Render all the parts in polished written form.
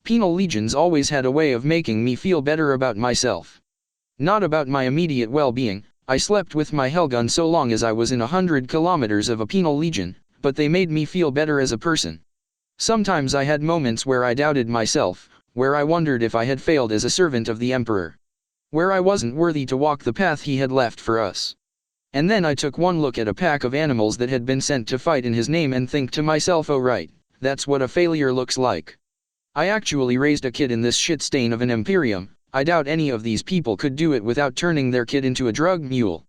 Penal legions always had a way of making me feel better about myself. Not about my immediate well-being. I slept with my Hellgun so long as I was in 100 kilometers of a penal legion, but they made me feel better as a person. Sometimes I had moments where I doubted myself, where I wondered if I had failed as a servant of the Emperor. Where I wasn't worthy to walk the path he had left for us. And then I took one look at a pack of animals that had been sent to fight in his name and think to myself, oh right, that's what a failure looks like. I actually raised a kid in this shit stain of an Imperium. I doubt any of these people could do it without turning their kid into a drug mule.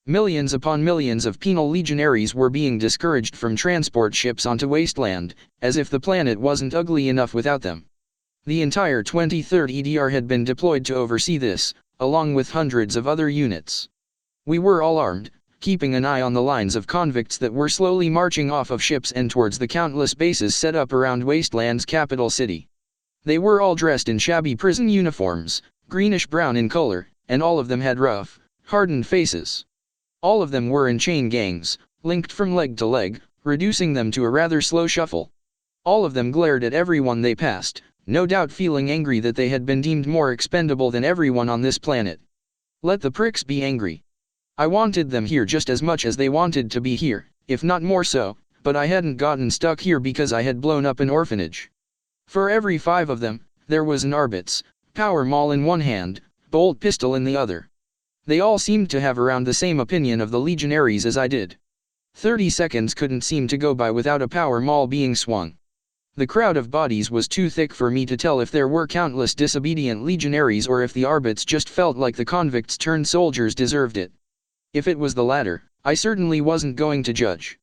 Millions upon millions of penal legionaries were being discouraged from transport ships onto wasteland, as if the planet wasn't ugly enough without them. The entire 23rd EDR had been deployed to oversee this, along with hundreds of other units. We were all armed, keeping an eye on the lines of convicts that were slowly marching off of ships and towards the countless bases set up around Wasteland's capital city. They were all dressed in shabby prison uniforms, greenish-brown in color, and all of them had rough, hardened faces. All of them were in chain gangs, linked from leg to leg, reducing them to a rather slow shuffle. All of them glared at everyone they passed, no doubt feeling angry that they had been deemed more expendable than everyone on this planet. Let the pricks be angry. I wanted them here just as much as they wanted to be here, if not more so, but I hadn't gotten stuck here because I had blown up an orphanage. For every 5 of them, there was an Arbitz, power maul in one hand, bolt pistol in the other. They all seemed to have around the same opinion of the Legionaries as I did. 30 seconds couldn't seem to go by without a power maul being swung. The crowd of bodies was too thick for me to tell if there were countless disobedient Legionaries or if the Arbitz just felt like the convicts turned soldiers deserved it. If it was the latter, I certainly wasn't going to judge.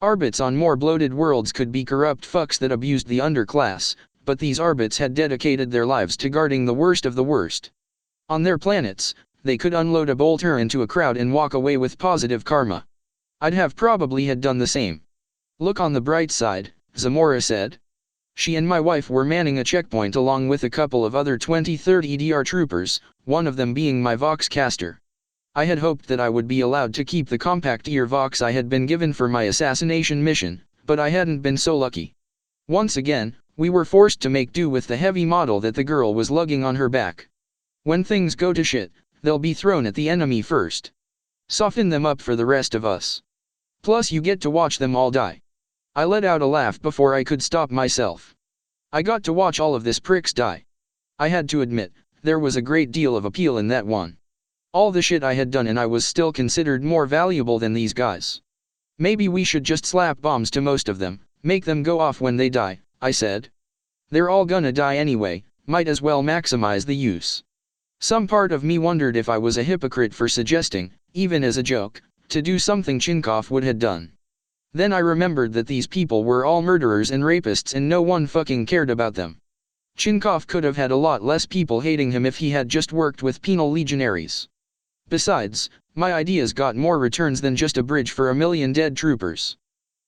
Arbitz on more bloated worlds could be corrupt fucks that abused the underclass, but these Arbitz had dedicated their lives to guarding the worst of the worst. On their planets, they could unload a bolter into a crowd and walk away with positive karma. I'd have probably had done the same. Look on the bright side, Zamora said. She and my wife were manning a checkpoint along with a couple of other 23rd EDR troopers, one of them being my Vox caster. I had hoped that I would be allowed to keep the compact ear Vox I had been given for my assassination mission, but I hadn't been so lucky. Once again, we were forced to make do with the heavy model that the girl was lugging on her back. When things go to shit, they'll be thrown at the enemy first. Soften them up for the rest of us. Plus you get to watch them all die. I let out a laugh before I could stop myself. I got to watch all of this pricks die. I had to admit, there was a great deal of appeal in that one. All the shit I had done and I was still considered more valuable than these guys. Maybe we should just slap bombs to most of them, make them go off when they die, I said. They're all gonna die anyway, might as well maximize the use. Some part of me wondered if I was a hypocrite for suggesting, even as a joke, to do something Chinkov would have done. Then I remembered that these people were all murderers and rapists and no one fucking cared about them. Chinkov could have had a lot less people hating him if he had just worked with penal legionaries. Besides, my ideas got more returns than just a bridge for 1,000,000 dead troopers.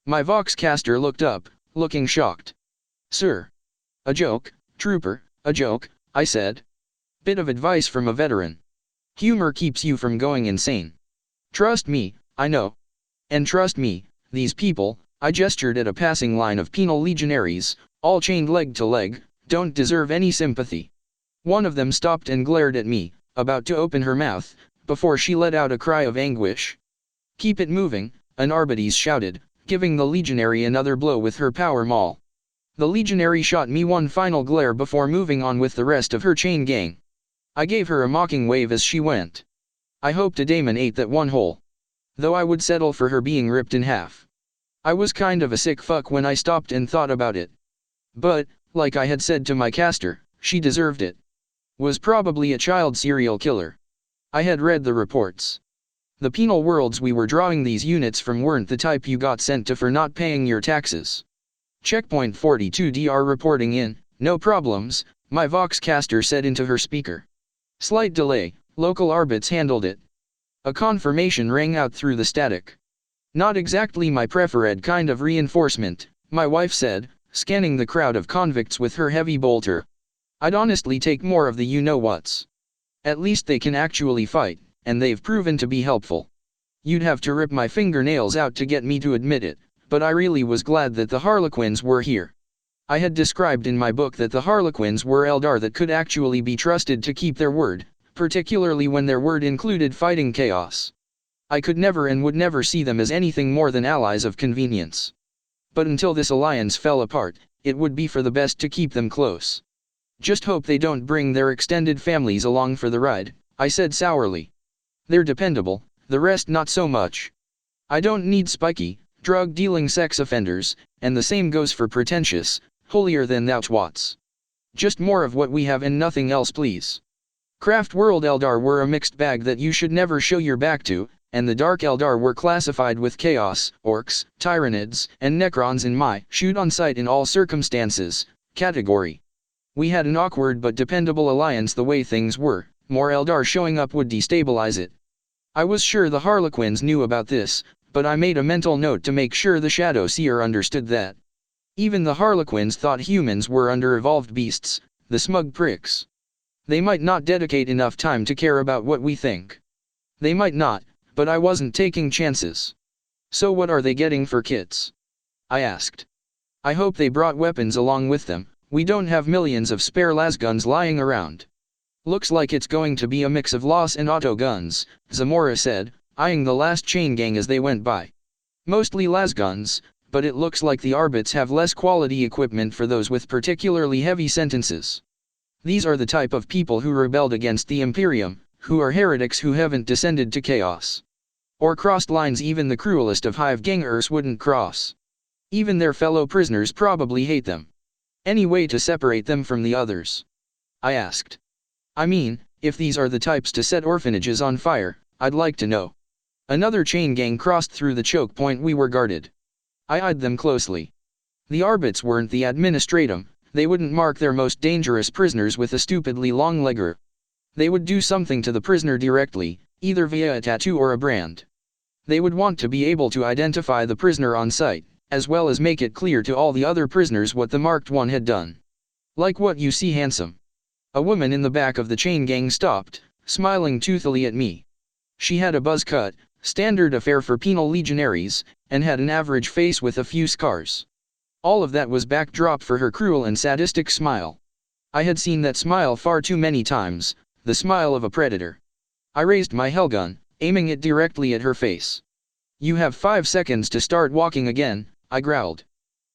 My Vox caster looked up, looking shocked. Sir. A joke, trooper, a joke, I said. Bit of advice from a veteran. Humor keeps you from going insane. Trust me, I know. And trust me, these people, I gestured at a passing line of penal legionaries, all chained leg to leg, don't deserve any sympathy. One of them stopped and glared at me, about to open her mouth, before she let out a cry of anguish. Keep it moving, an Arbites shouted, giving the legionary another blow with her power maul. The legionary shot me one final glare before moving on with the rest of her chain gang. I gave her a mocking wave as she went. I hoped a daemon ate that one whole. Though I would settle for her being ripped in half. I was kind of a sick fuck when I stopped and thought about it. But, like I had said to my caster, she deserved it. Was probably a child serial killer. I had read the reports. The penal worlds we were drawing these units from weren't the type you got sent to for not paying your taxes. Checkpoint 42DR reporting in, no problems, my Vox caster said into her speaker. Slight delay, local Arbitz handled it. A confirmation rang out through the static. Not exactly my preferred kind of reinforcement, my wife said, scanning the crowd of convicts with her heavy bolter. I'd honestly take more of the you-know-whats. At least they can actually fight, and they've proven to be helpful. You'd have to rip my fingernails out to get me to admit it, but I really was glad that the Harlequins were here. I had described in my book that the Harlequins were Eldar that could actually be trusted to keep their word, particularly when their word included fighting chaos. I could never and would never see them as anything more than allies of convenience. But until this alliance fell apart, it would be for the best to keep them close. Just hope they don't bring their extended families along for the ride, I said sourly. They're dependable, the rest not so much. I don't need spiky, drug-dealing sex offenders, and the same goes for pretentious, holier-than-thou twats. Just more of what we have and nothing else please. Craft World Eldar were a mixed bag that you should never show your back to, and the Dark Eldar were classified with Chaos, Orcs, Tyranids, and Necrons in my shoot on sight in all circumstances category. We had an awkward but dependable alliance the way things were, more Eldar showing up would destabilize it. I was sure the Harlequins knew about this, but I made a mental note to make sure the Shadow Seer understood that. Even the Harlequins thought humans were under-evolved beasts, the smug pricks. They might not dedicate enough time to care about what we think. They might not, but I wasn't taking chances. So what are they getting for kits? I asked. I hope they brought weapons along with them, we don't have millions of spare lasguns lying around. Looks like it's going to be a mix of Los and auto guns, Zamora said, eyeing the last chain gang as they went by. Mostly lasguns, but it looks like the Arbits have less quality equipment for those with particularly heavy sentences. These are the type of people who rebelled against the Imperium, who are heretics who haven't descended to chaos. Or crossed lines even the cruelest of hive gangers wouldn't cross. Even their fellow prisoners probably hate them. Any way to separate them from the others? I asked. I mean, if these are the types to set orphanages on fire, I'd like to know. Another chain gang crossed through the choke point we were guarded. I eyed them closely. The Arbits weren't the administratum, they wouldn't mark their most dangerous prisoners with a stupidly long legger. They would do something to the prisoner directly, either via a tattoo or a brand. They would want to be able to identify the prisoner on sight, as well as make it clear to all the other prisoners what the marked one had done. Like what you see handsome. A woman in the back of the chain gang stopped, smiling toothily at me. She had a buzz cut, standard affair for penal legionaries, and had an average face with a few scars. All of that was backdrop for her cruel and sadistic smile. I had seen that smile far too many times, the smile of a predator. I raised my hellgun, aiming it directly at her face. You have 5 seconds to start walking again, I growled.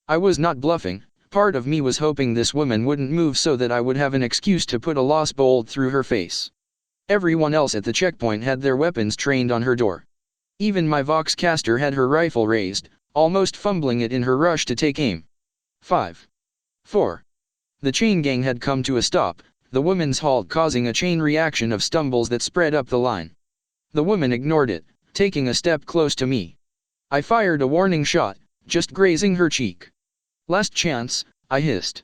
I was not bluffing, part of me was hoping this woman wouldn't move so that I would have an excuse to put a lost bolt through her face. Everyone else at the checkpoint had their weapons trained on her door. Even my Voxcaster had her rifle raised, almost fumbling it in her rush to take aim. 5. 4. The chain gang had come to a stop, the woman's halt causing a chain reaction of stumbles that spread up the line. The woman ignored it, taking a step close to me. I fired a warning shot, just grazing her cheek. Last chance, I hissed.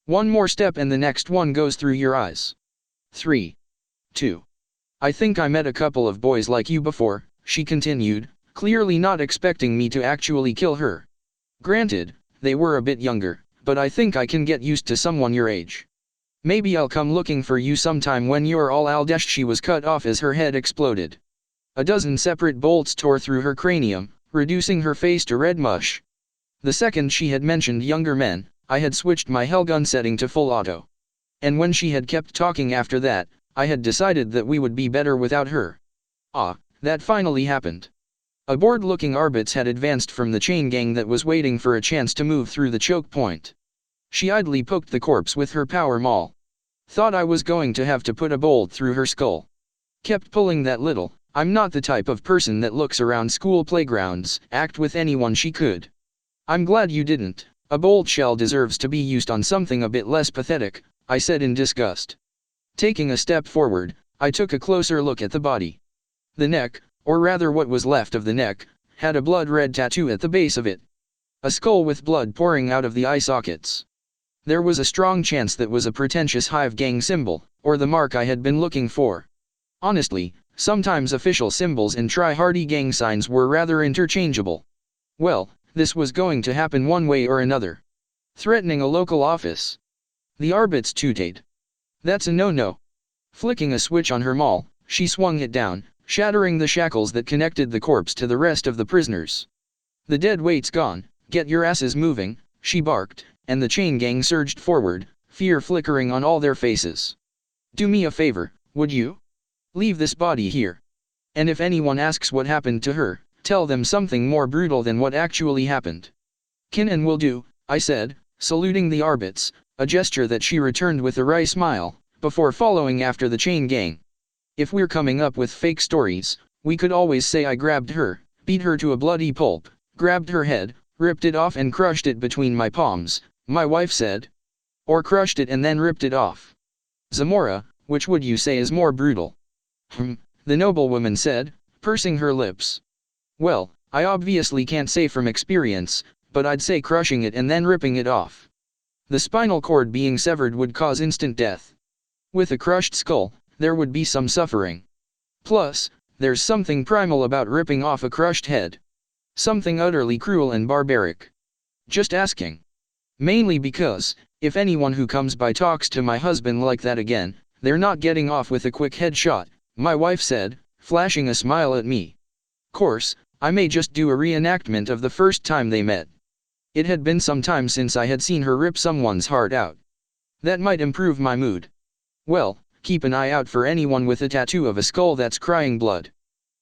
One more step and the next one goes through your eyes. 3. 2. I think I met a couple of boys like you before, she continued, clearly not expecting me to actually kill her. Granted, they were a bit younger, but I think I can get used to someone your age. Maybe I'll come looking for you sometime when you're all Aldesh. She was cut off as her head exploded. A dozen separate bolts tore through her cranium, reducing her face to red mush. The second she had mentioned younger men, I had switched my hellgun setting to full auto. And when she had kept talking after that, I had decided that we would be better without her. Ah, that finally happened. A bored-looking Arbits had advanced from the chain gang that was waiting for a chance to move through the choke point. She idly poked the corpse with her power maul. Thought I was going to have to put a bolt through her skull. Kept pulling that little, I'm not the type of person that looks around school playgrounds, act with anyone she could. I'm glad you didn't, a bolt shell deserves to be used on something a bit less pathetic, I said in disgust. Taking a step forward, I took a closer look at the body. The neck, or rather what was left of the neck, had a blood-red tattoo at the base of it. A skull with blood pouring out of the eye sockets. There was a strong chance that was a pretentious hive gang symbol, or the mark I had been looking for. Honestly, sometimes official symbols and try-hardy gang signs were rather interchangeable. Well, this was going to happen one way or another. Threatening a local office. The Arbits tooted. That's a no-no. Flicking a switch on her maul, she swung it down, shattering the shackles that connected the corpse to the rest of the prisoners. The dead weight's gone, get your asses moving, she barked, and the chain gang surged forward, fear flickering on all their faces. "Do me a favor, would you? Leave this body here. And if anyone asks what happened to her, tell them something more brutal than what actually happened." "Can and will do," I said, saluting the Arbits, a gesture that she returned with a wry smile, before following after the chain gang. "If we're coming up with fake stories, we could always say I grabbed her, beat her to a bloody pulp, grabbed her head, ripped it off and crushed it between my palms," my wife said. "Or crushed it and then ripped it off. Zamora, which would you say is more brutal?" The noblewoman said, pursing her lips. "Well, I obviously can't say from experience, but I'd say crushing it and then ripping it off. The spinal cord being severed would cause instant death. With a crushed skull, there would be some suffering. Plus, there's something primal about ripping off a crushed head. Something utterly cruel and barbaric. Just asking. Mainly because, if anyone who comes by talks to my husband like that again, they're not getting off with a quick headshot," my wife said, flashing a smile at me. "Course, I may just do a reenactment of the first time they met. It had been some time since I had seen her rip someone's heart out. That might improve my mood. Well, keep an eye out for anyone with a tattoo of a skull that's crying blood.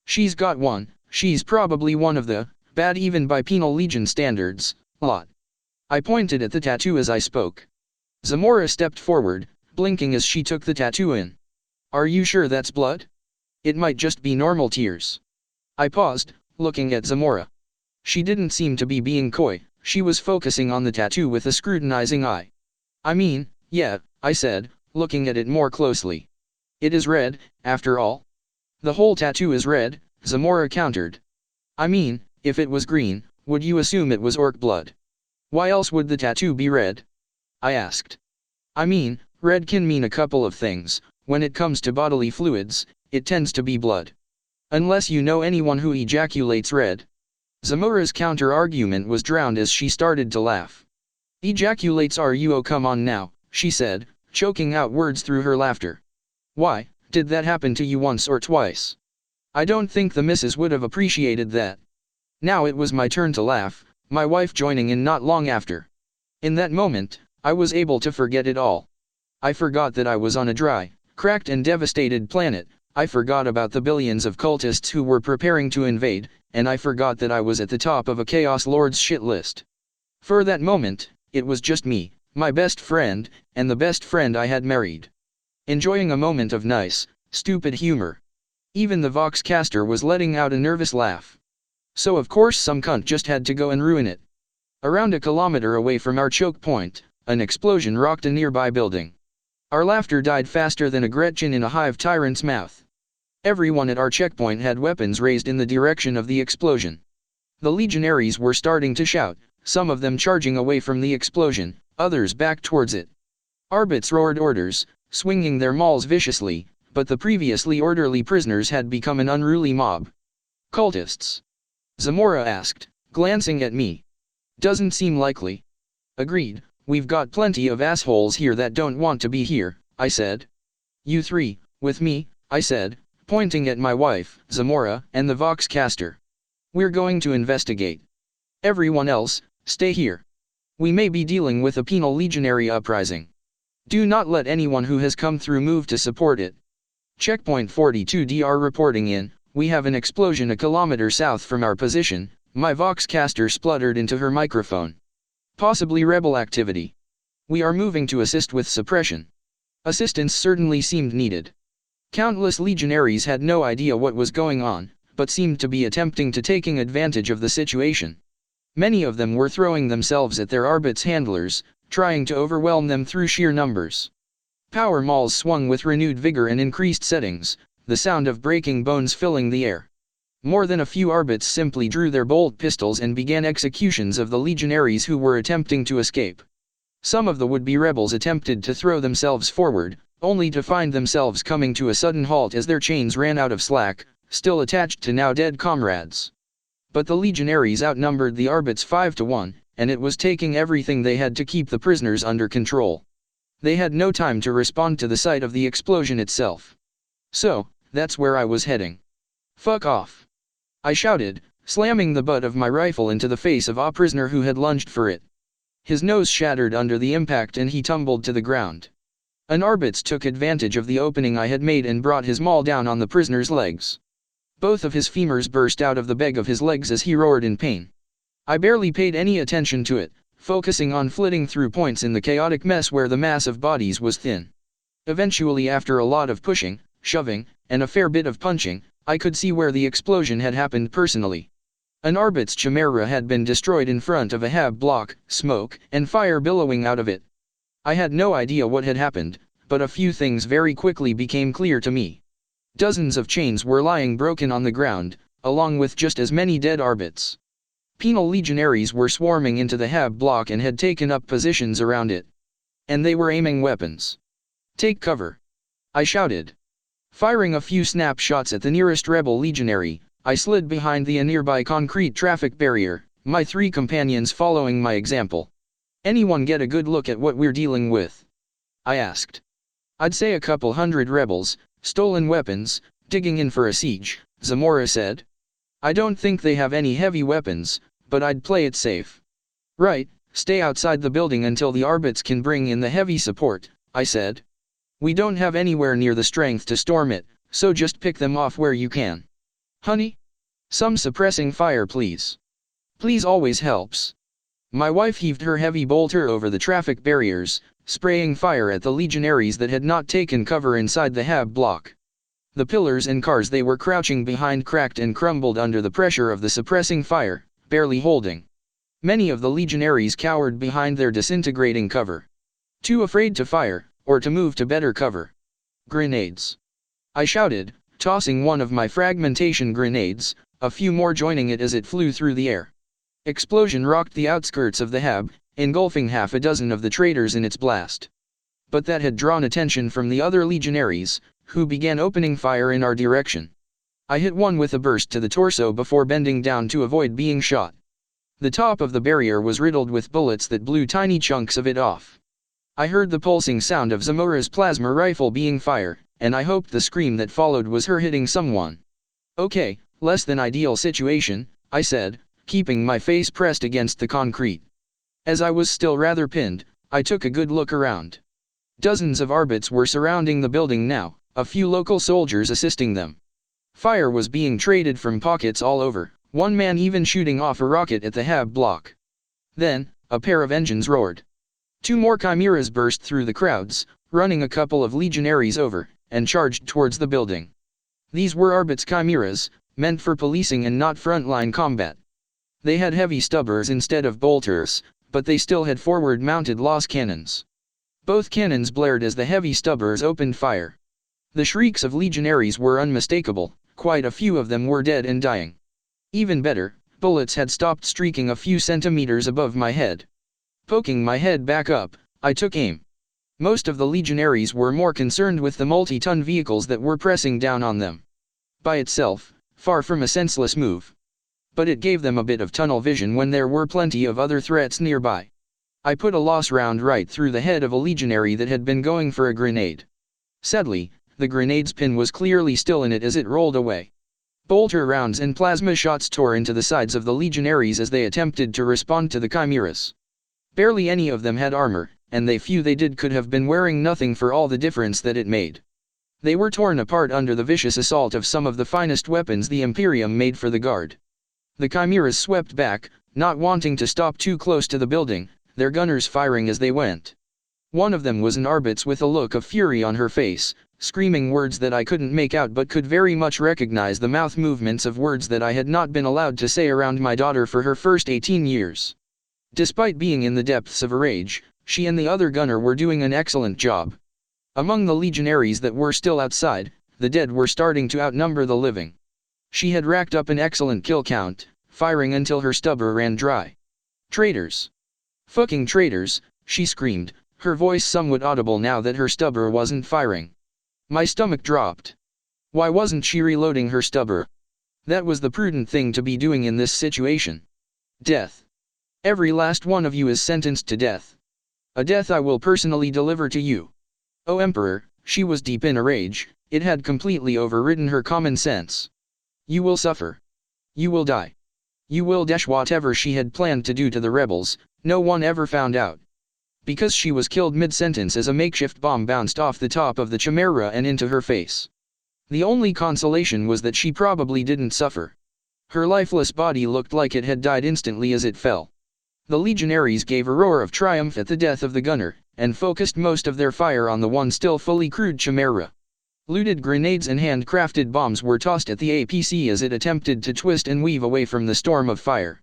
She's got one, she's probably one of the, bad even by penal legion standards, lot." I pointed at the tattoo as I spoke. Zamora stepped forward, blinking as she took the tattoo in. "Are you sure that's blood? It might just be normal tears." I paused, looking at Zamora. She didn't seem to be being coy, she was focusing on the tattoo with a scrutinizing eye. "I mean, yeah," I said, looking at it more closely. "It is red, after all." "The whole tattoo is red," Zamora countered. "I mean, if it was green, would you assume it was orc blood? Why else would the tattoo be red?" I asked. "I mean, red can mean a couple of things. When it comes to bodily fluids, it tends to be blood. Unless you know anyone who ejaculates red." Zamora's counter-argument was drowned as she started to laugh. "Ejaculates oh come on now," she said, choking out words through her laughter. "Why, did that happen to you once or twice? I don't think the missus would have appreciated that." Now it was my turn to laugh, my wife joining in not long after. In that moment, I was able to forget it all. I forgot that I was on a dry, cracked and devastated planet, I forgot about the billions of cultists who were preparing to invade, and I forgot that I was at the top of a Chaos Lord's shit list. For that moment, it was just me, my best friend, and the best friend I had married. Enjoying a moment of nice, stupid humor. Even the Voxcaster was letting out a nervous laugh. So of course some cunt just had to go and ruin it. Around a kilometer away from our choke point, an explosion rocked a nearby building. Our laughter died faster than a Gretchen in a hive tyrant's mouth. Everyone at our checkpoint had weapons raised in the direction of the explosion. The Legionaries were starting to shout, some of them charging away from the explosion, others back towards it. Arbits roared orders, swinging their mauls viciously, but the previously orderly prisoners had become an unruly mob. "Cultists?" Zamora asked, glancing at me. "Doesn't seem likely." "Agreed, we've got plenty of assholes here that don't want to be here," I said. "You three, with me," I said, pointing at my wife, Zamora, and the Voxcaster. "We're going to investigate. Everyone else, stay here. We may be dealing with a penal legionary uprising. Do not let anyone who has come through move to support it." Checkpoint 42DR reporting in, "We have an explosion a kilometer south from our position," my Voxcaster spluttered into her microphone. "Possibly rebel activity. We are moving to assist with suppression." Assistance certainly seemed needed. Countless legionaries had no idea what was going on, but seemed to be attempting to taking advantage of the situation. Many of them were throwing themselves at their Arbits handlers, trying to overwhelm them through sheer numbers. Power mauls swung with renewed vigor and increased settings, the sound of breaking bones filling the air. More than a few Arbits simply drew their bolt pistols and began executions of the legionaries who were attempting to escape. Some of the would-be rebels attempted to throw themselves forward, only to find themselves coming to a sudden halt as their chains ran out of slack, still attached to now dead comrades. But the legionaries outnumbered the Arbits 5-1, and it was taking everything they had to keep the prisoners under control. They had no time to respond to the sight of the explosion itself. So, that's where I was heading. "Fuck off!" I shouted, slamming the butt of my rifle into the face of a prisoner who had lunged for it. His nose shattered under the impact and he tumbled to the ground. An Arbitz took advantage of the opening I had made and brought his maul down on the prisoner's legs. Both of his femurs burst out of the bag of his legs as he roared in pain. I barely paid any attention to it, focusing on flitting through points in the chaotic mess where the mass of bodies was thin. Eventually, after a lot of pushing, shoving, and a fair bit of punching, I could see where the explosion had happened personally. An Arbitz Chimera had been destroyed in front of a HAB block, smoke and fire billowing out of it. I had no idea what had happened, but a few things very quickly became clear to me. Dozens of chains were lying broken on the ground, along with just as many dead Arbitz. Penal Legionaries were swarming into the HAB block and had taken up positions around it. And they were aiming weapons. "Take cover!" I shouted. Firing a few snapshots at the nearest rebel legionary, I slid behind the nearby concrete traffic barrier, my 3 companions following my example. "Anyone get a good look at what we're dealing with?" I asked. "I'd say a couple hundred rebels, stolen weapons, digging in for a siege," Zamora said. "I don't think they have any heavy weapons, but I'd play it safe." "Right, stay outside the building until the Arbitz can bring in the heavy support," I said. "We don't have anywhere near the strength to storm it, so just pick them off where you can." "Honey? Some suppressing fire please. Please always helps." My wife heaved her heavy bolter over the traffic barriers, spraying fire at the legionaries that had not taken cover inside the HAB block. The pillars and cars they were crouching behind cracked and crumbled under the pressure of the suppressing fire, barely holding. Many of the legionaries cowered behind their disintegrating cover. Too afraid to fire, or to move to better cover. "Grenades!" I shouted, tossing one of my fragmentation grenades, a few more joining it as it flew through the air. Explosion rocked the outskirts of the HAB, engulfing half a dozen of the traitors in its blast. But that had drawn attention from the other legionaries, who began opening fire in our direction. I hit one with a burst to the torso before bending down to avoid being shot. The top of the barrier was riddled with bullets that blew tiny chunks of it off. I heard the pulsing sound of Zamora's plasma rifle being fired, and I hoped the scream that followed was her hitting someone. "Okay, less than ideal situation," I said, keeping my face pressed against the concrete. As I was still rather pinned, I took a good look around. Dozens of Arbitz were surrounding the building now, a few local soldiers assisting them. Fire was being traded from pockets all over, one man even shooting off a rocket at the HAB block. Then, a pair of engines roared. 2 more chimeras burst through the crowds, running a couple of legionaries over, and charged towards the building. These were Arbitz chimeras, meant for policing and not frontline combat. They had heavy stubbers instead of bolters, but they still had forward-mounted Loss cannons. Both cannons blared as the heavy stubbers opened fire. The shrieks of legionaries were unmistakable, quite a few of them were dead and dying. Even better, bullets had stopped streaking a few centimeters above my head. Poking my head back up, I took aim. Most of the legionaries were more concerned with the multi-ton vehicles that were pressing down on them. By itself, far from a senseless move. But it gave them a bit of tunnel vision when there were plenty of other threats nearby. I put a Loss round right through the head of a legionary that had been going for a grenade. Sadly, the grenade's pin was clearly still in it as it rolled away. Bolter rounds and plasma shots tore into the sides of the legionaries as they attempted to respond to the chimeras. Barely any of them had armor, and the few they did could have been wearing nothing for all the difference that it made. They were torn apart under the vicious assault of some of the finest weapons the Imperium made for the guard. The chimeras swept back, not wanting to stop too close to the building, their gunners firing as they went. One of them was an Arbitz with a look of fury on her face, screaming words that I couldn't make out but could very much recognize the mouth movements of words that I had not been allowed to say around my daughter for her first 18 years. Despite being in the depths of a rage, she and the other gunner were doing an excellent job. Among the legionaries that were still outside, the dead were starting to outnumber the living. She had racked up an excellent kill count, firing until her stubber ran dry. "Traitors! Fucking traitors!" she screamed, her voice somewhat audible now that her stubber wasn't firing. My stomach dropped. Why wasn't she reloading her stubber? That was the prudent thing to be doing in this situation. Death. Every last one of you is sentenced to death. A death I will personally deliver to you. O Emperor, she was deep in a rage, it had completely overridden her common sense. You will suffer. You will die. You will dash whatever she had planned to do to the rebels, no one ever found out. Because she was killed mid-sentence as a makeshift bomb bounced off the top of the Chimera and into her face. The only consolation was that she probably didn't suffer. Her lifeless body looked like it had died instantly as it fell. The Legionaries gave a roar of triumph at the death of the gunner, and focused most of their fire on the one still fully crewed Chimera. Looted grenades and hand-crafted bombs were tossed at the APC as it attempted to twist and weave away from the storm of fire.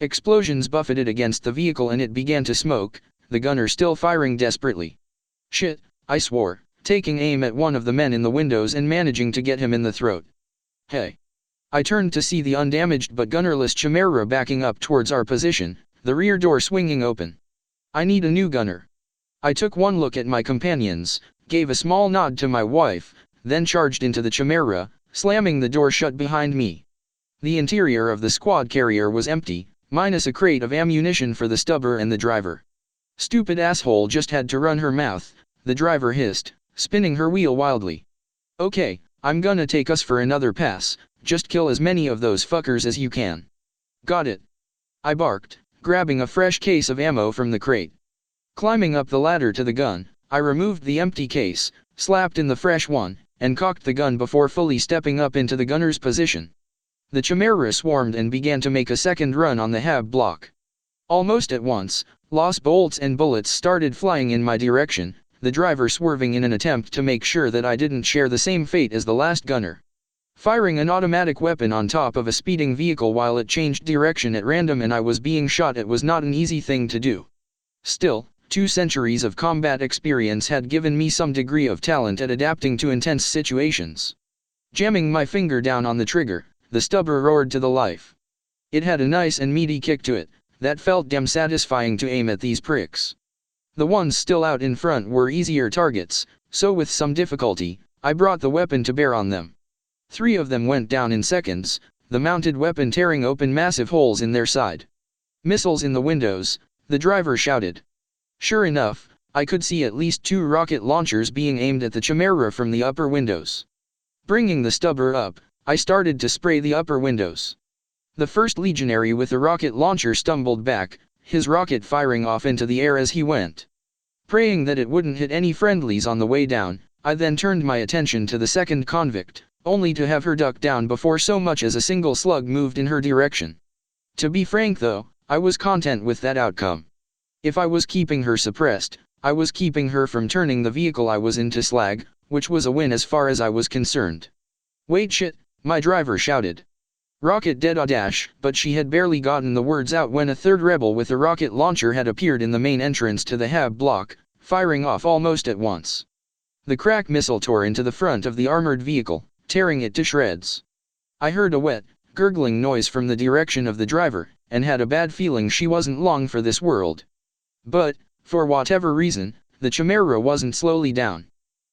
Explosions buffeted against the vehicle and it began to smoke, the gunner still firing desperately. Shit, I swore, taking aim at one of the men in the windows and managing to get him in the throat. Hey. I turned to see the undamaged but gunnerless Chimera backing up towards our position, the rear door swinging open. I need a new gunner. I took one look at my companions, gave a small nod to my wife, then charged into the Chimera, slamming the door shut behind me. The interior of the squad carrier was empty, minus a crate of ammunition for the stubber and the driver. Stupid asshole just had to run her mouth, the driver hissed, spinning her wheel wildly. Okay, I'm gonna take us for another pass, just kill as many of those fuckers as you can. Got it. I barked, grabbing a fresh case of ammo from the crate. Climbing up the ladder to the gun, I removed the empty case, slapped in the fresh one, and cocked the gun before fully stepping up into the gunner's position. The Chimera swarmed and began to make a second run on the hab block. Almost at once, lost bolts and bullets started flying in my direction, the driver swerving in an attempt to make sure that I didn't share the same fate as the last gunner. Firing an automatic weapon on top of a speeding vehicle while it changed direction at random and I was being shot at was not an easy thing to do. Still, 2 centuries of combat experience had given me some degree of talent at adapting to intense situations. Jamming my finger down on the trigger, the stubber roared to the life. It had a nice and meaty kick to it, that felt damn satisfying to aim at these pricks. The ones still out in front were easier targets, so with some difficulty, I brought the weapon to bear on them. 3 of them went down in seconds, the mounted weapon tearing open massive holes in their side. Missiles in the windows, the driver shouted. Sure enough, I could see at least 2 rocket launchers being aimed at the Chimera from the upper windows. Bringing the stubber up, I started to spray the upper windows. The first legionary with the rocket launcher stumbled back, his rocket firing off into the air as he went. Praying that it wouldn't hit any friendlies on the way down, I then turned my attention to the second convict, only to have her duck down before so much as a single slug moved in her direction. To be frank though, I was content with that outcome. If I was keeping her suppressed, I was keeping her from turning the vehicle I was in to slag, which was a win as far as I was concerned. Wait shit, my driver shouted. Rocket dead dash, but she had barely gotten the words out when a third rebel with a rocket launcher had appeared in the main entrance to the hab block, firing off almost at once. The crack missile tore into the front of the armored vehicle, tearing it to shreds. I heard a wet, gurgling noise from the direction of the driver, and had a bad feeling she wasn't long for this world. But, for whatever reason, the Chimera wasn't slowly down.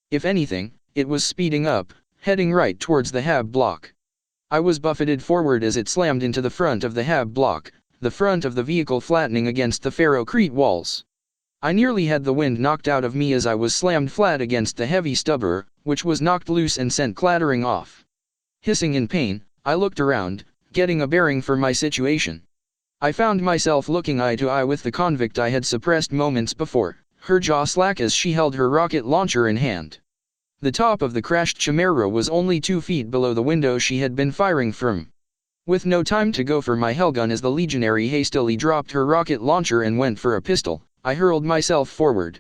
If anything, it was speeding up, heading right towards the hab block. I was buffeted forward as it slammed into the front of the hab block, the front of the vehicle flattening against the ferrocrete walls. I nearly had the wind knocked out of me as I was slammed flat against the heavy stubber, which was knocked loose and sent clattering off. Hissing in pain, I looked around, getting a bearing for my situation. I found myself looking eye to eye with the convict I had suppressed moments before, her jaw slack as she held her rocket launcher in hand. The top of the crashed Chimera was only 2 feet below the window she had been firing from. With no time to go for my hellgun as the legionary hastily dropped her rocket launcher and went for a pistol, I hurled myself forward.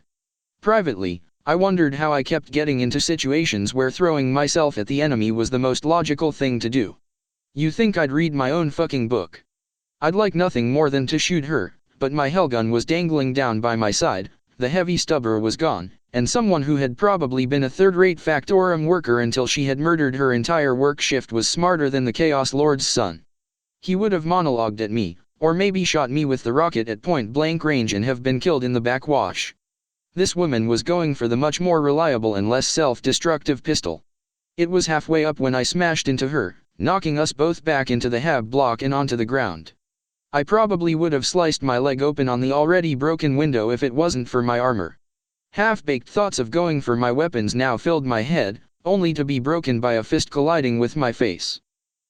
Privately, I wondered how I kept getting into situations where throwing myself at the enemy was the most logical thing to do. You think I'd read my own fucking book? I'd like nothing more than to shoot her, but my hellgun was dangling down by my side, the heavy stubber was gone, and someone who had probably been a third-rate factorum worker until she had murdered her entire work shift was smarter than the Chaos Lord's son. He would have monologued at me, or maybe shot me with the rocket at point-blank range and have been killed in the backwash. This woman was going for the much more reliable and less self-destructive pistol. It was halfway up when I smashed into her, knocking us both back into the hab block and onto the ground. I probably would have sliced my leg open on the already broken window if it wasn't for my armor. Half-baked thoughts of going for my weapons now filled my head, only to be broken by a fist colliding with my face.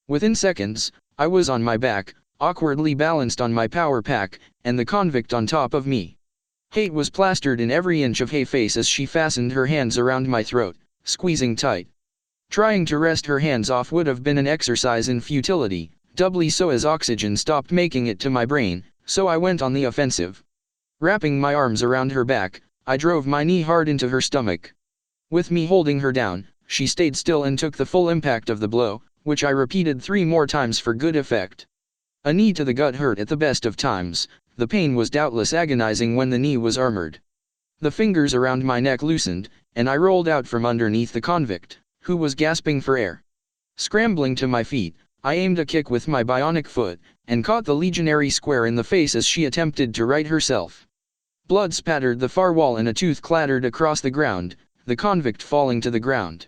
Within seconds, I was on my back, awkwardly balanced on my power pack, and the convict on top of me. Hate was plastered in every inch of her face as she fastened her hands around my throat, squeezing tight. Trying to wrest her hands off would have been an exercise in futility, doubly so as oxygen stopped making it to my brain, so I went on the offensive. Wrapping my arms around her back, I drove my knee hard into her stomach. With me holding her down, she stayed still and took the full impact of the blow, which I repeated 3 more times for good effect. A knee to the gut hurt at the best of times. The pain was doubtless agonizing when the knee was armored. The fingers around my neck loosened, and I rolled out from underneath the convict, who was gasping for air. Scrambling to my feet, I aimed a kick with my bionic foot, and caught the legionary square in the face as she attempted to right herself. Blood spattered the far wall and a tooth clattered across the ground, the convict falling to the ground.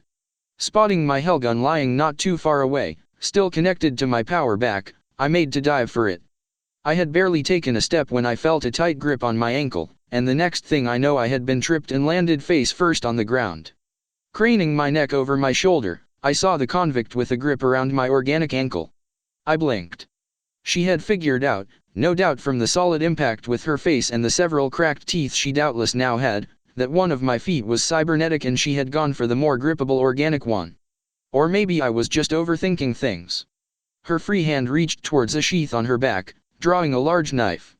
Spotting my hellgun lying not too far away, still connected to my power back, I made to dive for it. I had barely taken a step when I felt a tight grip on my ankle, and the next thing I know I had been tripped and landed face first on the ground. Craning my neck over my shoulder, I saw the convict with a grip around my organic ankle. I blinked. She had figured out, no doubt from the solid impact with her face and the several cracked teeth she doubtless now had, that one of my feet was cybernetic and she had gone for the more grippable organic one. Or maybe I was just overthinking things. Her free hand reached towards a sheath on her back, drawing a large knife.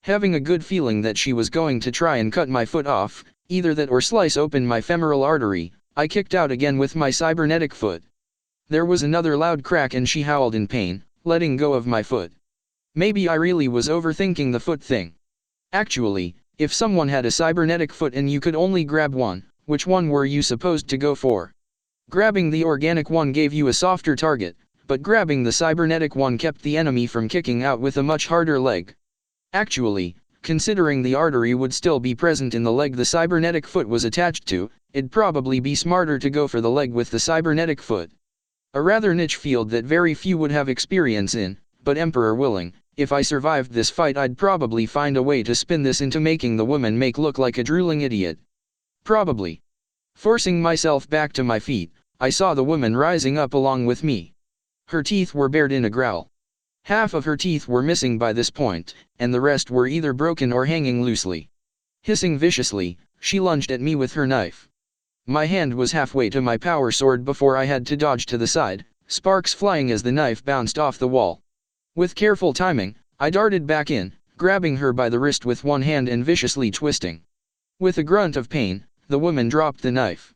Having a good feeling that she was going to try and cut my foot off, either that or slice open my femoral artery, I kicked out again with my cybernetic foot. There was another loud crack and she howled in pain, letting go of my foot. Maybe I really was overthinking the foot thing. Actually, if someone had a cybernetic foot and you could only grab one, which one were you supposed to go for? Grabbing the organic one gave you a softer target, but grabbing the cybernetic one kept the enemy from kicking out with a much harder leg. Actually, considering the artery would still be present in the leg the cybernetic foot was attached to, it'd probably be smarter to go for the leg with the cybernetic foot. A rather niche field that very few would have experience in, but Emperor willing, if I survived this fight I'd probably find a way to spin this into making the woman look like a drooling idiot. Probably. Forcing myself back to my feet, I saw the woman rising up along with me. Her teeth were bared in a growl. Half of her teeth were missing by this point, and the rest were either broken or hanging loosely. Hissing viciously, she lunged at me with her knife. My hand was halfway to my power sword before I had to dodge to the side, sparks flying as the knife bounced off the wall. With careful timing, I darted back in, grabbing her by the wrist with one hand and viciously twisting. With a grunt of pain, the woman dropped the knife.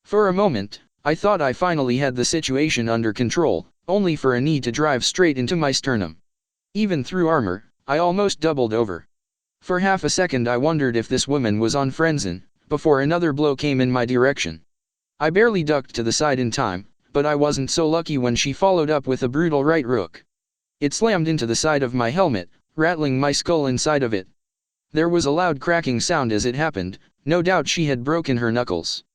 For a moment, I thought I finally had the situation under control, only for a knee to drive straight into my sternum. Even through armor, I almost doubled over. For half a second I wondered if this woman was on Frenzen, before another blow came in my direction. I barely ducked to the side in time, but I wasn't so lucky when she followed up with a brutal right hook. It slammed into the side of my helmet, rattling my skull inside of it. There was a loud cracking sound as it happened, no doubt she had broken her knuckles.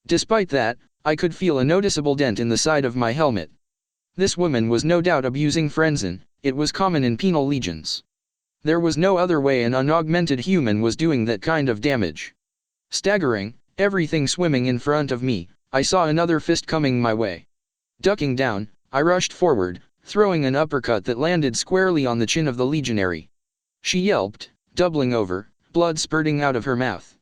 Despite that, I could feel a noticeable dent in the side of my helmet. This woman was no doubt abusing Frenzen, it was common in penal legions. There was no other way an unaugmented human was doing that kind of damage. Staggering, everything swimming in front of me, I saw another fist coming my way. Ducking down, I rushed forward, throwing an uppercut that landed squarely on the chin of the legionary. She yelped, doubling over, blood spurting out of her mouth.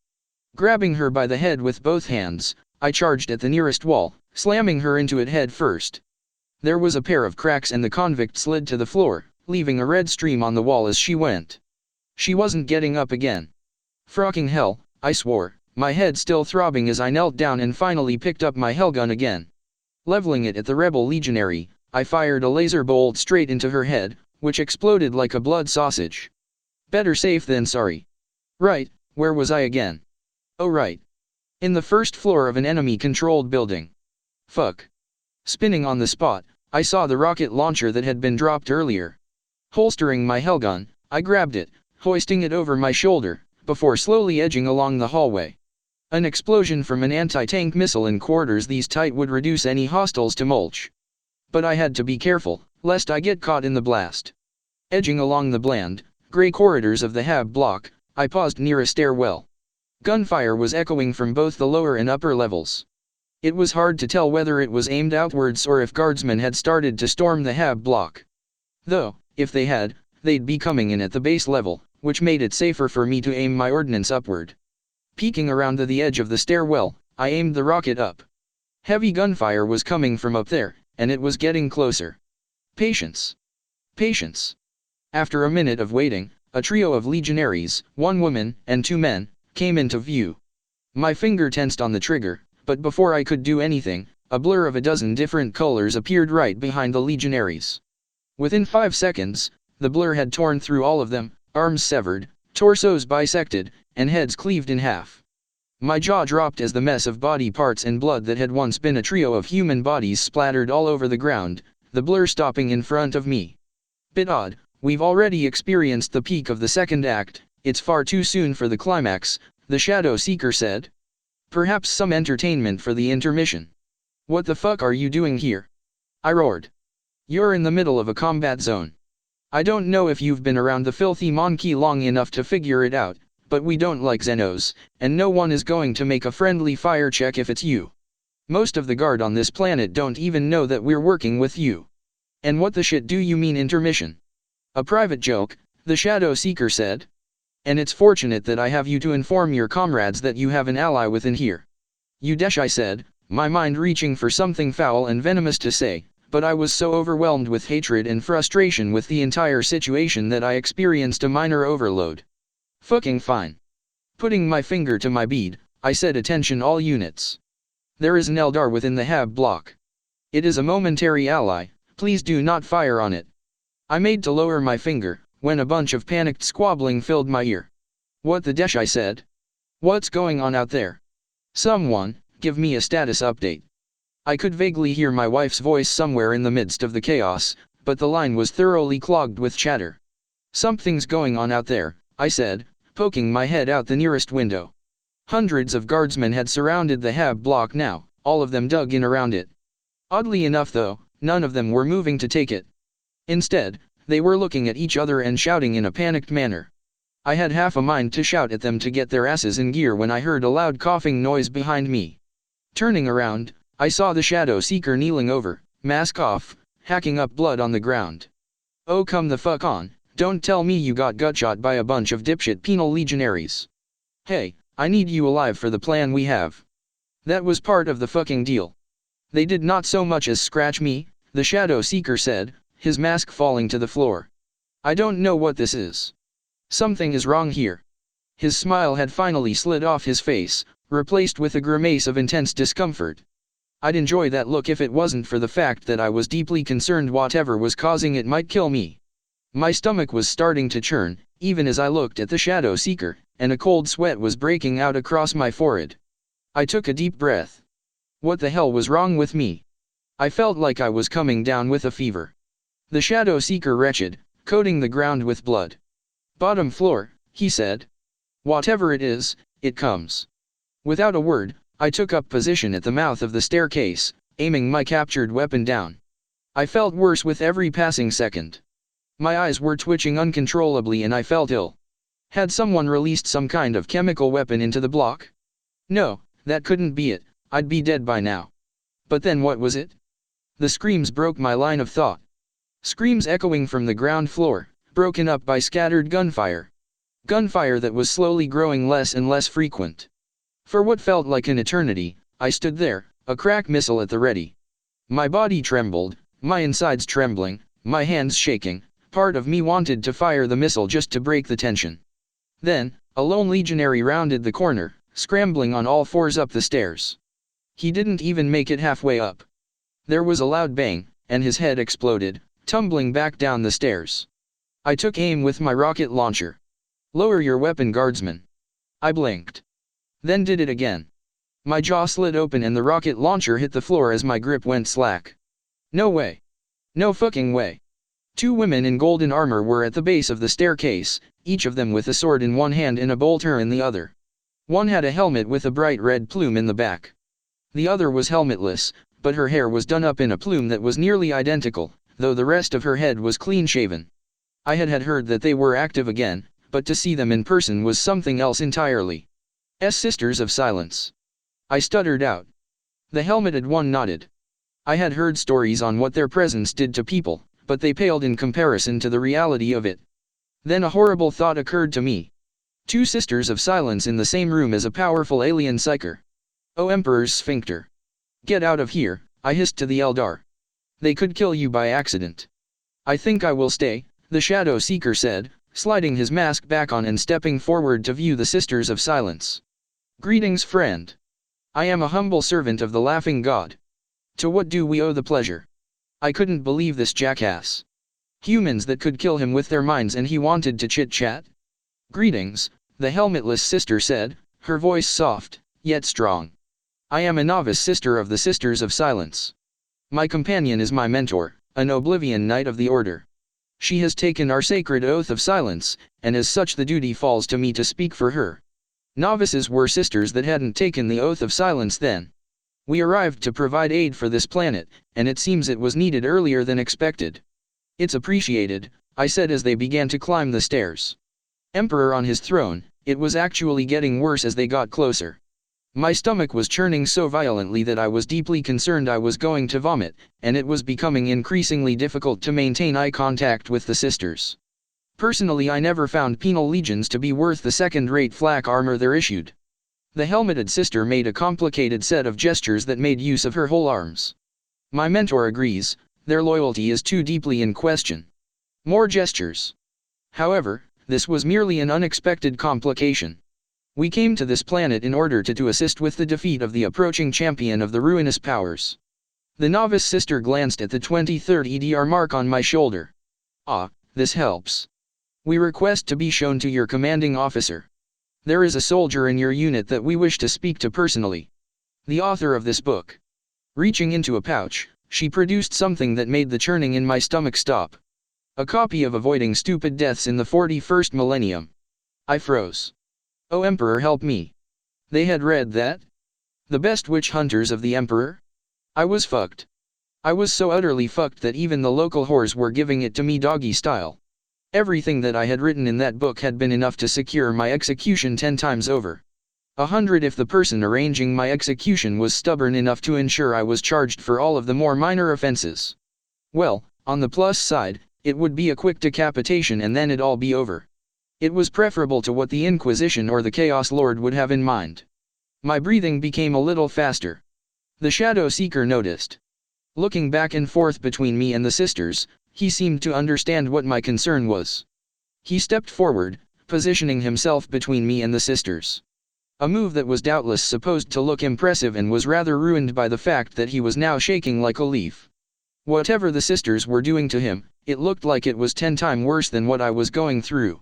Grabbing her by the head with both hands, I charged at the nearest wall, slamming her into it head first. There was a pair of cracks and the convict slid to the floor, leaving a red stream on the wall as she went. She wasn't getting up again. Frocking hell, I swore, my head still throbbing as I knelt down and finally picked up my hellgun again. Leveling it at the rebel legionary, I fired a laser bolt straight into her head, which exploded like a blood sausage. Better safe than sorry. Right, where was I again? Oh right. In the first floor of an enemy-controlled building. Fuck. Spinning on the spot, I saw the rocket launcher that had been dropped earlier. Holstering my hellgun, I grabbed it, hoisting it over my shoulder, before slowly edging along the hallway. An explosion from an anti-tank missile in quarters these tight would reduce any hostiles to mulch. But I had to be careful, lest I get caught in the blast. Edging along the bland, gray corridors of the hab block, I paused near a stairwell. Gunfire was echoing from both the lower and upper levels. It was hard to tell whether it was aimed outwards or if guardsmen had started to storm the hab block. Though, If they had, they'd be coming in at the base level, which made it safer for me to aim my ordnance upward. Peeking around to the edge of the stairwell, I aimed the rocket up. Heavy gunfire was coming from up there, and it was getting closer. Patience. Patience. After a minute of waiting, a trio of Legionaries, 1 woman and 2 men, came into view. My finger tensed on the trigger, but before I could do anything, a blur of a dozen different colors appeared right behind the Legionaries. Within 5 seconds, the blur had torn through all of them, arms severed, torsos bisected, and heads cleaved in half. My jaw dropped as the mess of body parts and blood that had once been a trio of human bodies splattered all over the ground, the blur stopping in front of me. Bit odd, we've already experienced the peak of the second act, it's far too soon for the climax, the Shadow Seeker said. Perhaps some entertainment for the intermission. What the fuck are you doing here? I roared. You're in the middle of a combat zone. I don't know if you've been around the filthy monkey long enough to figure it out, but we don't like Xenos, and no one is going to make a friendly fire check if it's you. Most of the guard on this planet don't even know that we're working with you. And what the shit do you mean intermission? A private joke, the Shadow Seeker said. And it's fortunate that I have you to inform your comrades that you have an ally within here. You desh, I said, my mind reaching for something foul and venomous to say, but I was so overwhelmed with hatred and frustration with the entire situation that I experienced a minor overload. Fucking fine. Putting my finger to my bead, I said, attention all units. There is an Eldar within the Hab block. It is a momentary ally, please do not fire on it. I made to lower my finger, when a bunch of panicked squabbling filled my ear. What the desh, I said. What's going on out there? Someone, give me a status update. I could vaguely hear my wife's voice somewhere in the midst of the chaos, but the line was thoroughly clogged with chatter. Something's going on out there, I said, poking my head out the nearest window. Hundreds of guardsmen had surrounded the Hab block now, all of them dug in around it. Oddly enough though, none of them were moving to take it. Instead, they were looking at each other and shouting in a panicked manner. I had half a mind to shout at them to get their asses in gear when I heard a loud coughing noise behind me. Turning around, I saw the Shadow Seeker kneeling over, mask off, hacking up blood on the ground. Oh come the fuck on, don't tell me you got gutshot by a bunch of dipshit penal legionaries. Hey, I need you alive for the plan we have. That was part of the fucking deal. They did not so much as scratch me, the Shadow Seeker said, his mask falling to the floor. I don't know what this is. Something is wrong here. His smile had finally slid off his face, replaced with a grimace of intense discomfort. I'd enjoy that look if it wasn't for the fact that I was deeply concerned whatever was causing it might kill me. My stomach was starting to churn, even as I looked at the Shadow Seeker, and a cold sweat was breaking out across my forehead. I took a deep breath. What the hell was wrong with me? I felt like I was coming down with a fever. The Shadow Seeker retched, coating the ground with blood. Bottom floor, he said. Whatever it is, it comes. Without a word, I took up position at the mouth of the staircase, aiming my captured weapon down. I felt worse with every passing second. My eyes were twitching uncontrollably and I felt ill. Had someone released some kind of chemical weapon into the block? No, that couldn't be it, I'd be dead by now. But then what was it? The screams broke my line of thought. Screams echoing from the ground floor, broken up by scattered gunfire. Gunfire that was slowly growing less and less frequent. For what felt like an eternity, I stood there, a crack missile at the ready. My body trembled, my insides trembling, my hands shaking. Part of me wanted to fire the missile just to break the tension. Then, a lone legionary rounded the corner, scrambling on all fours up the stairs. He didn't even make it halfway up. There was a loud bang, and his head exploded, tumbling back down the stairs. I took aim with my rocket launcher. Lower your weapon, guardsman. I blinked. Then did it again. My jaw slid open and the rocket launcher hit the floor as my grip went slack. No way. No fucking way. 2 women in golden armor were at the base of the staircase, each of them with a sword in one hand and a bolter in the other. One had a helmet with a bright red plume in the back. The other was helmetless, but her hair was done up in a plume that was nearly identical, though the rest of her head was clean-shaven. I had heard that they were active again, but to see them in person was something else entirely. Sisters of Silence. I stuttered out. The helmeted one nodded. I had heard stories on what their presence did to people, but they paled in comparison to the reality of it. Then a horrible thought occurred to me. 2 sisters of silence in the same room as a powerful alien psyker. Oh Emperor's sphincter. Get out of here, I hissed to the Eldar. They could kill you by accident. I think I will stay, the Shadow Seeker said, sliding his mask back on and stepping forward to view the Sisters of Silence. Greetings, friend. I am a humble servant of the Laughing God. To what do we owe the pleasure? I couldn't believe this jackass. Humans that could kill him with their minds, and he wanted to chit-chat? Greetings, the helmetless sister said, her voice soft, yet strong. I am a novice sister of the Sisters of Silence. My companion is my mentor, an Oblivion Knight of the Order. She has taken our sacred oath of silence, and as such the duty falls to me to speak for her. Novices were sisters that hadn't taken the oath of silence then. We arrived to provide aid for this planet, and it seems it was needed earlier than expected. It's appreciated, I said as they began to climb the stairs. Emperor on his throne, it was actually getting worse as they got closer. My stomach was churning so violently that I was deeply concerned I was going to vomit, and it was becoming increasingly difficult to maintain eye contact with the sisters. Personally, I never found penal legions to be worth the second-rate flak armor they're issued. The helmeted sister made a complicated set of gestures that made use of her whole arms. My mentor agrees, their loyalty is too deeply in question. More gestures. However, this was merely an unexpected complication. We came to this planet in order to assist with the defeat of the approaching champion of the ruinous powers. The novice sister glanced at the 23rd EDR mark on my shoulder. Ah, this helps. We request to be shown to your commanding officer. There is a soldier in your unit that we wish to speak to personally. The author of this book. Reaching into a pouch, she produced something that made the churning in my stomach stop. A copy of Avoiding Stupid Deaths in the 41st Millennium. I froze. Oh Emperor, help me. They had read that? The best witch hunters of the Emperor? I was fucked. I was so utterly fucked that even the local whores were giving it to me doggy style. Everything that I had written in that book had been enough to secure my execution 10 times over. 100 if the person arranging my execution was stubborn enough to ensure I was charged for all of the more minor offenses. Well, on the plus side, it would be a quick decapitation and then it'd all be over. It was preferable to what the Inquisition or the Chaos Lord would have in mind. My breathing became a little faster. The Shadow Seeker noticed. Looking back and forth between me and the sisters, he seemed to understand what my concern was. He stepped forward, positioning himself between me and the sisters. A move that was doubtless supposed to look impressive and was rather ruined by the fact that he was now shaking like a leaf. Whatever the sisters were doing to him, it looked like it was 10 times worse than what I was going through.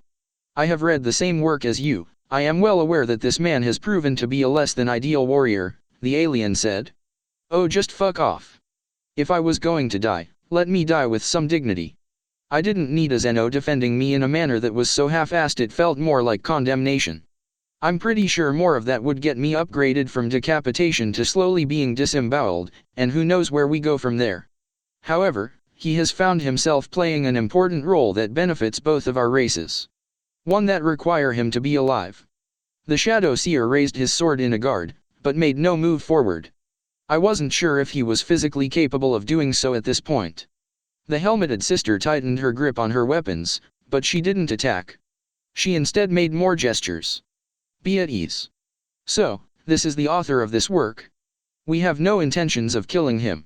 I have read the same work as you. I am well aware that this man has proven to be a less than ideal warrior, the alien said. Oh, just fuck off. If I was going to die, let me die with some dignity. I didn't need a Zeno defending me in a manner that was so half-assed it felt more like condemnation. I'm pretty sure more of that would get me upgraded from decapitation to slowly being disemboweled, and who knows where we go from there. However, he has found himself playing an important role that benefits both of our races. One that require him to be alive. The Shadow Seer raised his sword in a guard, but made no move forward. I wasn't sure if he was physically capable of doing so at this point. The helmeted sister tightened her grip on her weapons, but she didn't attack. She instead made more gestures. Be at ease. So, this is the author of this work. We have no intentions of killing him.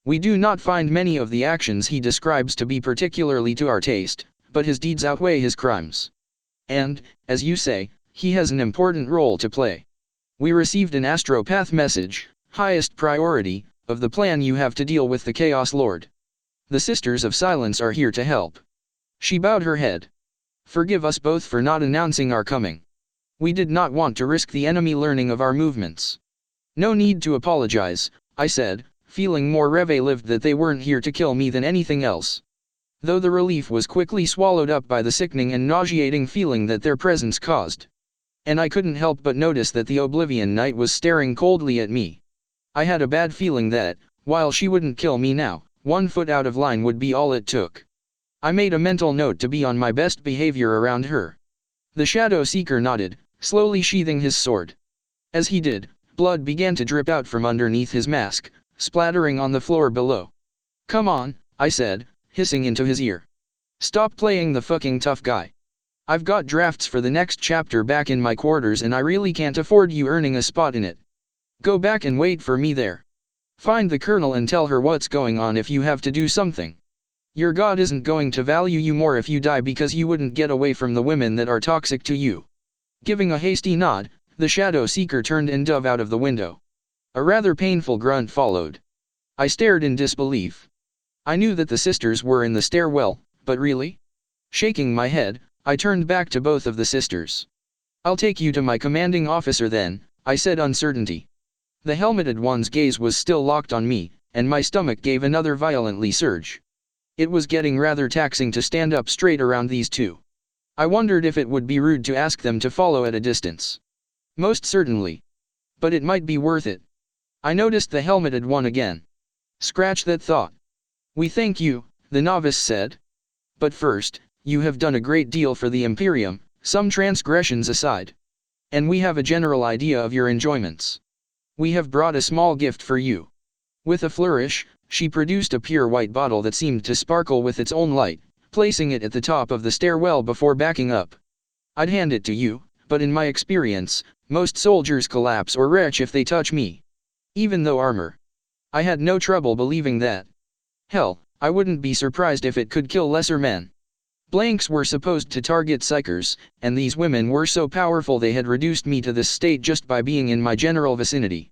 We do not find many of the actions he describes to be particularly to our taste, but his deeds outweigh his crimes. And, as you say, he has an important role to play. We received an astropath message, highest priority, of the plan you have to deal with the Chaos Lord. The Sisters of Silence are here to help. She bowed her head. Forgive us both for not announcing our coming. We did not want to risk the enemy learning of our movements. No need to apologize, I said, feeling more relieved that they weren't here to kill me than anything else. Though the relief was quickly swallowed up by the sickening and nauseating feeling that their presence caused. And I couldn't help but notice that the Oblivion Knight was staring coldly at me. I had a bad feeling that, while she wouldn't kill me now, 1 foot out of line would be all it took. I made a mental note to be on my best behavior around her. The Shadow Seeker nodded, slowly sheathing his sword. As he did, blood began to drip out from underneath his mask, splattering on the floor below. Come on, I said, hissing into his ear. "Stop playing the fucking tough guy. I've got drafts for the next chapter back in my quarters and I really can't afford you earning a spot in it. Go back and wait for me there. Find the colonel and tell her what's going on if you have to do something. Your god isn't going to value you more if you die because you wouldn't get away from the women that are toxic to you." Giving a hasty nod, the shadow seeker turned and dove out of the window. A rather painful grunt followed. I stared in disbelief. I knew that the sisters were in the stairwell, but really? Shaking my head, I turned back to both of the sisters. "I'll take you to my commanding officer then," I said uncertainty. The helmeted one's gaze was still locked on me, and my stomach gave another violently surge. It was getting rather taxing to stand up straight around these two. I wondered if it would be rude to ask them to follow at a distance. Most certainly. But it might be worth it. I noticed the helmeted one again. "Scratch that thought. We thank you," the novice said. "But first, you have done a great deal for the Imperium, some transgressions aside. And we have a general idea of your enjoyments. We have brought a small gift for you." With a flourish, she produced a pure white bottle that seemed to sparkle with its own light, placing it at the top of the stairwell before backing up. "I'd hand it to you, but in my experience, most soldiers collapse or retch if they touch me. Even though armor. I had no trouble believing that. Hell, I wouldn't be surprised if it could kill lesser men. Blanks were supposed to target psychers, and these women were so powerful they had reduced me to this state just by being in my general vicinity."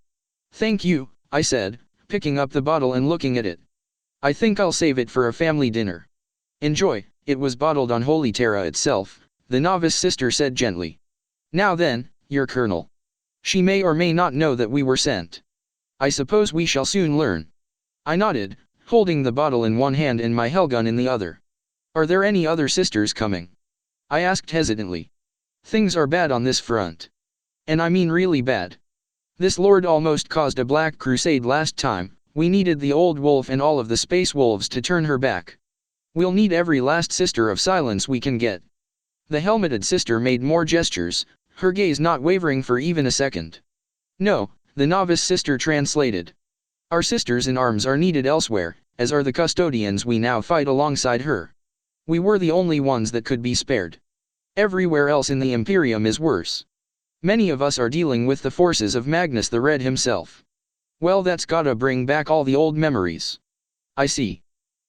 "Thank you," I said, picking up the bottle and looking at it. "I think I'll save it for a family dinner." "Enjoy." It was bottled on Holy Terra itself, the novice sister said gently. "Now then, your colonel. She may or may not know that we were sent. I suppose we shall soon learn." I nodded, holding the bottle in one hand and my hellgun in the other. "Are there any other sisters coming?" I asked hesitantly. "Things are bad on this front. And I mean really bad. This lord almost caused a black crusade last time. We needed the old wolf and all of the space wolves to turn her back. We'll need every last sister of silence we can get." The helmeted sister made more gestures, her gaze not wavering for even a second. "No," the novice sister translated. "Our sisters in arms are needed elsewhere, as are the custodians we now fight alongside her. We were the only ones that could be spared. Everywhere else in the Imperium is worse. Many of us are dealing with the forces of Magnus the Red himself. Well, that's gotta bring back all the old memories." "I see.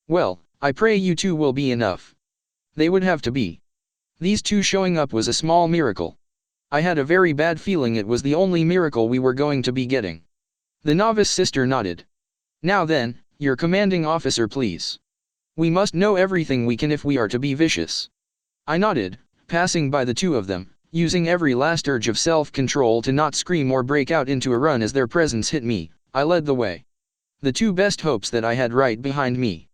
Well, I pray you two will be enough." They would have to be. These two showing up was a small miracle. I had a very bad feeling it was the only miracle we were going to be getting. The novice sister nodded. "Now then, your commanding officer please. We must know everything we can if we are to be vicious." I nodded, passing by the two of them, using every last urge of self-control to not scream or break out into a run as their presence hit me. I led the way. The two best hopes that I had right behind me.